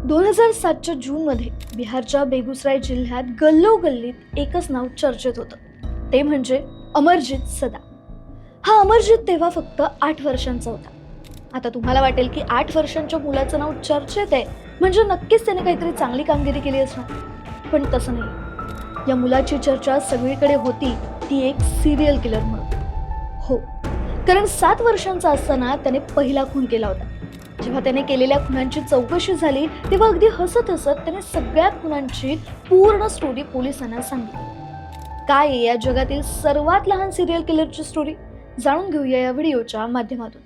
2007च्या जूनमध्ये बिहारच्या बेगुसराय जिल्ह्यात गल्लोगल्लीत एकच नाव चर्चेत होतं, ते म्हणजे अमरजित सदा. हा अमरजित तेव्हा फक्त 8 वर्षांचा होता. आता तुम्हाला वाटेल की 8 वर्षांच्या मुलाचं नाव चर्चेत आहे म्हणजे नक्कीच त्याने काहीतरी चांगली कामगिरी केली असणार, पण तसं नाही. या मुलाची चर्चा सगळीकडे होती ती एक सिरियल किलर म्हणून. हो, कारण 7 वर्षांचा असताना त्याने पहिला खून केला होता. जेव्हा त्याने केलेल्या खुनांची चौकशी झाली तेव्हा अगदी हसत हसत त्याने सगळ्या खुनांची पूर्ण स्टोरी पोलिसांना सांगितली. काय आहे या जगातील सर्वात लहान सिरियल किलरची स्टोरी, जाणून घेऊया या व्हिडिओच्या माध्यमातून.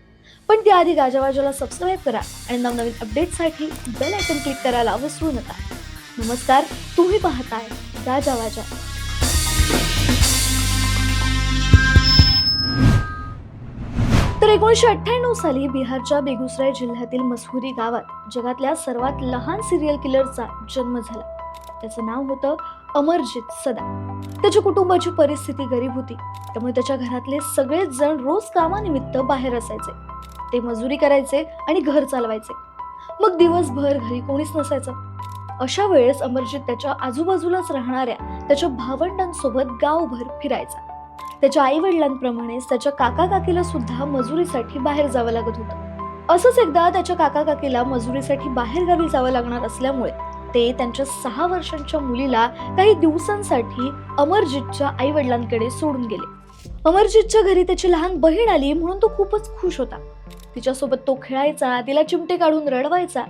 पण त्याआधी गाजावाजाला सबस्क्राईब करा आणि नवनवीन अपडेटसाठी बेल आयकॉन क्लिक करायला विसरू नका. नमस्कार, तुम्ही पाहताय गाजावाजा. तर 1998 साली बिहारच्या बेगुसराय जिल्ह्यातील मसहुरी गावात जगातल्या सर्वात लहान सिरियल किलरचा जन्म झाला. त्याचं नाव होतं अमरजित सदा. त्याच्या कुटुंबाची परिस्थिती गरीब होती, त्यामुळे त्याच्या घरातले सगळेच जण रोज कामानिमित्त बाहेर असायचे. ते मजुरी करायचे आणि घर चालवायचे. मग दिवसभर घरी कोणीच नसायचं. अशा वेळेस अमरजित त्याच्या आजूबाजूलाच राहणाऱ्या त्याच्या भावंडांसोबत गावभर फिरायचा. त्याच्या आई वडिलांप्रमाणेच त्याच्या काका काकीला सुद्धा मजुरीसाठी बाहेर जावं लागत होतं. असंच एकदा त्याच्या काका काकीला मजुरीसाठी बाहेर गावी जावं लागणार असल्यामुळे ते त्यांच्या 6 वर्षांच्या मुलीला काही दिवसांसाठी अमरजितच्या आई वडिलांकडे सोडून गेले. अमरजितच्या घरी त्याची लहान बहीण आली म्हणून तो खूपच खुश होता. तिच्यासोबत तो खेळायचा, तिला चिमटे काढून रडवायचा.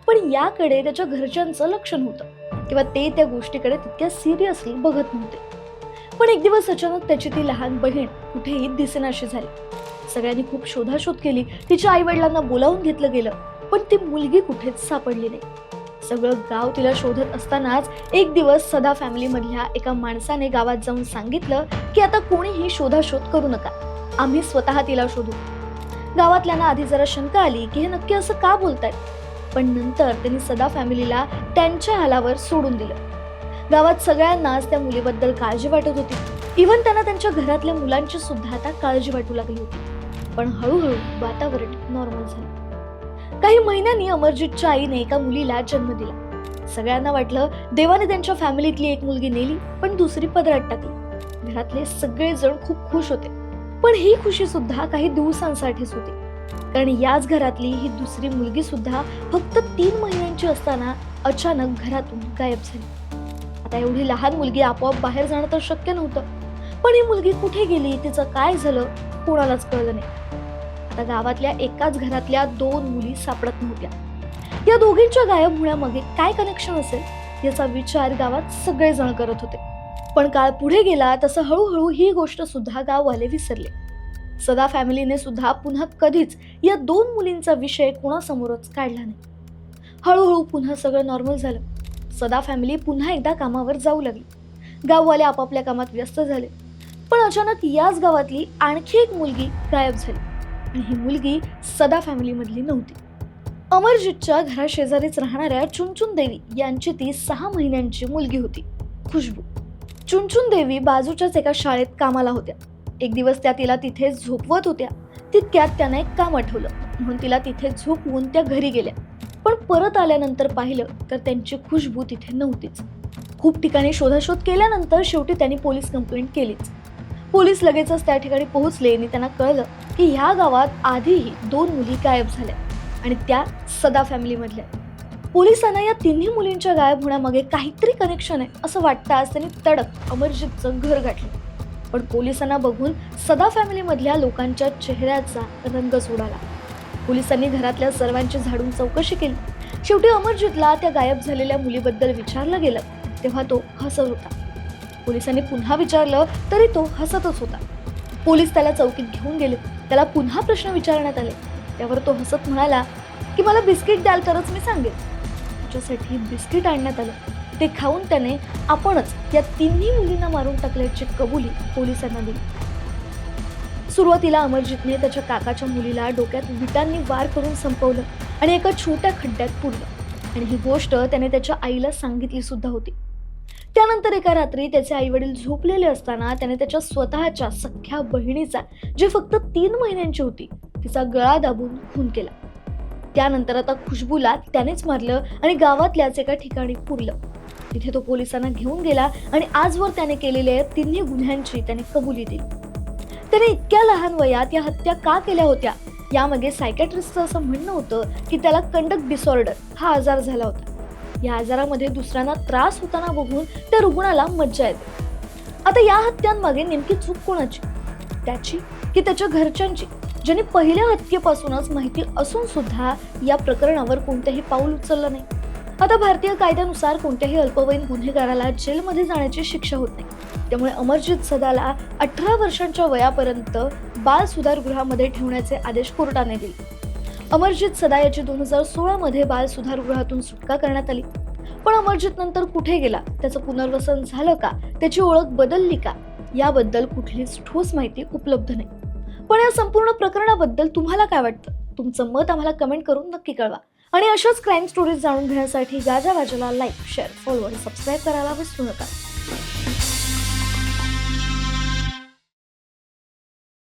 पण याकडे त्याच्या घरच्यांचं लक्ष नव्हतं किंवा ते त्या गोष्टीकडे तितक्या सिरियसली बघत नव्हते. पण एक दिवस अचानक त्याची ती लहान बहीण कुठेही दिसेनाशी झाली. सगळ्यांनी खूप शोधाशोध केली, तिच्या आई वडिलांना बोलावून घेतलं गेलं, पण ती मुलगी कुठेच सापडली नाही. सगळं गाव तिला शोधत असतानाच एक दिवस सदा फॅमिली मधल्या एका माणसाने गावात जाऊन सांगितलं की आता कोणीही शोधाशोध करू नका, आम्ही स्वतः तिला शोधू. गावातल्यांना आधी जरा शंका आली की हे नक्की असं का बोलतायत, पण नंतर त्यांनी सदा फॅमिलीला त्यांच्या हालावर सोडून दिलं. गावात सगळ्यांनाच त्या मुलीबद्दल काळजी वाटत होती. इव्हन त्यांना त्यांच्या घरातल्या मुलांची सुद्धा आता काळजी वाटू लागली होती. पण हळूहळू वातावरण नॉर्मल झालं. काही महिन्यांनी अमरजितच्या आईने एका मुलीला जन्म दिला. सगळ्यांना वाटलं देवाने त्यांच्या फॅमिलीतली एक मुलगी नेली, पण दुसरी पदरात टाकली. घरातले सगळेजण खूप खुश होते, पण ही खुशी सुद्धा काही दिवसांसाठीच होती, कारण याच घरातली ही दुसरी मुलगी सुद्धा फक्त 3 महिन्यांची असताना अचानक घरातून गायब झाली. आता एवढी लहान मुलगी आपोआप बाहेर जाणं तर शक्य नव्हतं, पण ही मुलगी कुठे गेली, तिचं काय झालं, कोणालाच कळलं नाही. आता गावातल्या एकाच घरातल्या 2 मुली सापडत नव्हत्या. या दोघींच्या गायब होण्यामागे काय कनेक्शन असेल याचा विचार गावात सगळेजण करत होते. पण काळ पुढे गेला तसं हळूहळू ही गोष्ट सुद्धा गाववाले विसरले. सदा फॅमिलीने सुद्धा पुन्हा कधीच या 2 मुलींचा विषय कोणासमोरच काढला नाही. हळूहळू पुन्हा सगळं नॉर्मल झालं. सदा फॅमिली पुन्हा एकदा कामावर जाऊ लागली. गाववाले आपापल्या कामात व्यस्त झाले. पण अचानक याच गावातली आणखी एक मुलगी गायब झाली आणि ही मुलगी सदा फॅमिली मधली नव्हती. अमरजितच्या घराशेजारीच राहणाऱ्या चुनचुन देवी यांची ती 6 महिन्यांची मुलगी होती, खुशबू. चुनचुन देवी बाजूच्याच एका शाळेत कामाला होत्या. एक दिवस त्या तिला तिथे झोपवत होत्या. तितक्यात त्यांना एक काम आठवलं म्हणून तिला तिथे झोपवून त्या घरी गेल्या. पण परत आल्यानंतर पाहिलं तर त्यांची खुशबू तिथे नव्हतीच. खूप ठिकाणी शोधाशोध केल्यानंतर शेवटी त्यांनी पोलीस कंप्लेंट केलीच. पोलीस लगेचच त्या ठिकाणी पोहोचले आणि त्यांना कळलं की ह्या गावात आधीही 2 मुली गायब झाल्या आणि त्या सदा फॅमिली मधल्या. पोलिसांना या 3 मुलींच्या गायब होण्यामागे काहीतरी कनेक्शन आहे असं वाटताच त्यांनी तडक अमरजितचं घर गाठलं. पण पोलिसांना बघून सदा फॅमिली मधल्या लोकांच्या चेहऱ्याचा रंगच उडाला. पोलिसांनी घरातल्या सर्वांची झाडून चौकशी केली. शेवटी अमरजितला त्या गायब झालेल्या मुलीबद्दल विचारलं गेलं तेव्हा तो हसत होता. पोलिसांनी पुन्हा विचारलं तरी तो हसतच होता. पोलीस त्याला चौकीत घेऊन गेले. त्याला पुन्हा प्रश्न विचारण्यात आले. त्यावर तो हसत म्हणाला की मला बिस्किट द्याल तरच मी सांगेन. त्याच्यासाठी बिस्किट आणण्यात आलं. ते खाऊन त्याने आपणच या 3 मुलींना मारून टाकल्याची कबुली पोलिसांना दिली. सुरुवातीला अमरजितने त्याच्या काकाच्या मुलीला डोक्यात विटांनी वार करून संपवलं आणि एका छोट्या खड्ड्यात पुरलं आणि ही गोष्ट त्याने त्याच्या आईला सांगितली सुद्धा होती. त्यानंतर एका रात्री त्याचे आई वडील झोपलेले असताना त्याने त्याच्या स्वतःच्या सख्ख्या बहिणीचा, जी फक्त 3 महिन्यांची होती, तिचा गळा दाबून खून केला. त्यानंतर आता खुशबूला त्यानेच मारलं आणि गावातल्याच एका ठिकाणी पुरलं. तिथे तो पोलिसांना घेऊन गेला आणि आजवर त्याने केलेल्या तिन्ही गुन्ह्यांची त्याने कबुली दिली. त्याने इतक्या लहान वयात या हत्या का केल्या होत्या यामागे सायकॅट्रिस्टचं असं म्हणणं होतं की त्याला कंडक्ट डिसऑर्डर हा आजार झाला होता. या आजारामध्ये दुसऱ्यांना त्रास होताना बघून त्या रुग्णाला मज्जा येते. आता या हत्यांमागे नेमकी चूक कोणाची, त्याची की त्याच्या घरच्यांची, ज्यांनी पहिल्या हत्येपासूनच माहिती असून सुद्धा या प्रकरणावर कोणतेही पाऊल उचललं नाही. आता भारतीय कायद्यानुसार कोणत्याही अल्पवयीन गुन्हेगाराला जेलमध्ये जाण्याची शिक्षा होत नाही. त्यामुळे अमरजित सदाला 18 वर्षांच्या वयापर्यंत बाल सुधारगृहामध्ये ठेवण्याचे आदेश कोर्टाने दिले. अमरजित सदा याची 2016 मध्ये बाल सुधारगृहातून सुटका करण्यात आली. पण अमरजित नंतर कुठे गेला, त्याचं पुनर्वसन झालं का, त्याची ओळख बदलली का, याबद्दल कुठलीच ठोस माहिती उपलब्ध नाही. पण या संपूर्ण प्रकरणाबद्दल तुम्हाला काय वाटतं? तुमचं मत आम्हाला कमेंट करून नक्की कळवा. आणि अशाच क्राईम स्टोरीज जाणून घेण्यासाठी गाजावाजाला लाईक, शेअर, फॉलो आणि सबस्क्राईब करायला विसरू नका.